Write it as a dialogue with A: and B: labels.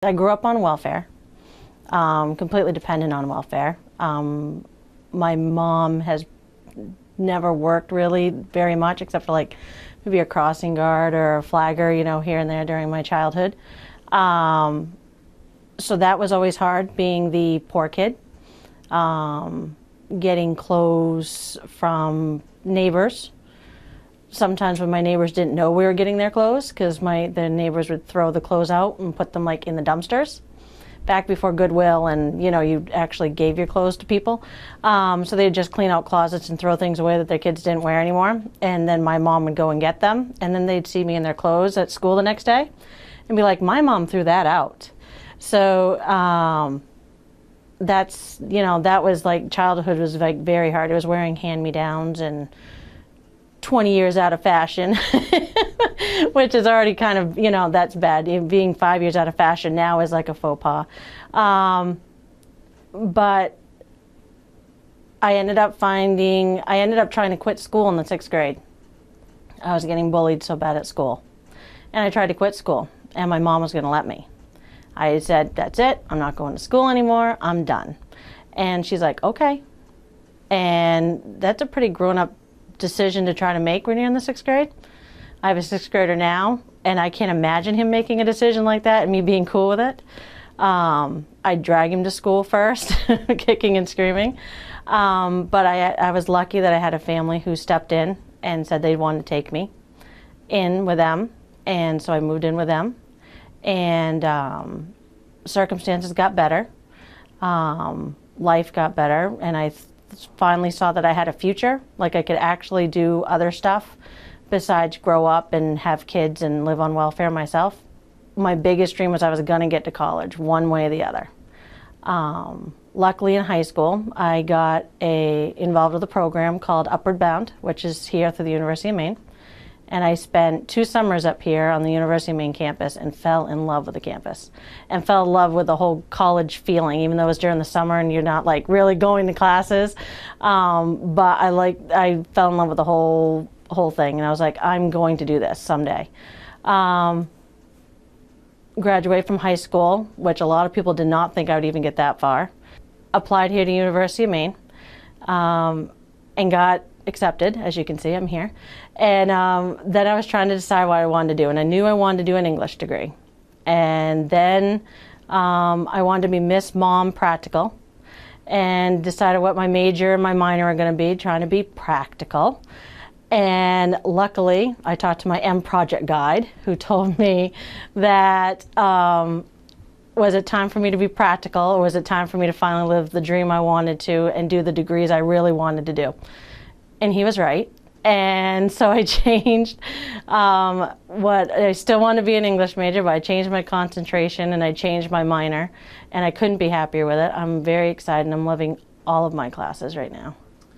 A: I grew up on welfare, completely dependent on welfare. My mom has never worked really very much, except for like maybe a crossing guard or a flagger, you know, here and there during my childhood. So that was always hard, being the poor kid. Getting clothes from neighbors. Sometimes when my neighbors didn't know we were getting their clothes, because the neighbors would throw the clothes out and put them like in the dumpsters. Back before Goodwill and, you know, you actually gave your clothes to people. So they'd just clean out closets and throw things away that their kids didn't wear anymore. And then my mom would go and get them. And then they'd see me in their clothes at school the next day and be like, my mom threw that out. So that's, you know, that was like, childhood was like very hard. It was wearing hand-me-downs and 20 years out of fashion, which is already kind of, you know, that's bad. Being 5 years out of fashion now is like a faux pas. But I ended up trying to quit school in the 6th grade. I was getting bullied so bad at school. And I tried to quit school, and my mom was going to let me. I said, that's it, I'm not going to school anymore, I'm done. And she's like, okay. And that's a pretty grown-up decision to try to make when you're in the 6th grade. I have a 6th grader now, and I can't imagine him making a decision like that and me being cool with it. I'd drag him to school first, kicking and screaming. But I was lucky that I had a family who stepped in and said they'd want to take me in with them, and so I moved in with them. And circumstances got better, life got better, and I finally saw that I had a future, like I could actually do other stuff besides grow up and have kids and live on welfare myself. My biggest dream was I was going to get to college one way or the other. Luckily in high school I got involved with a program called Upward Bound, which is here through the University of Maine. And I spent 2 summers up here on the University of Maine campus and fell in love with the campus and fell in love with the whole college feeling, even though it was during the summer and you're not like really going to classes. But I fell in love with the whole thing, and I was like, I'm going to do this someday. Graduate from high school, which a lot of people did not think I would even get that far. Applied here to University of Maine, and got accepted. As you can see, I'm here. And then I was trying to decide what I wanted to do, and I knew I wanted to do an English degree. And then I wanted to be Miss Mom Practical, and decided what my major and my minor are going to be, trying to be practical. And luckily, I talked to my M Project guide, who told me that was it time for me to be practical, or was it time for me to finally live the dream I wanted to and do the degrees I really wanted to do? And he was right. And so I changed I still want to be an English major, but I changed my concentration and I changed my minor, and I couldn't be happier with it. I'm very excited, and I'm loving all of my classes right now.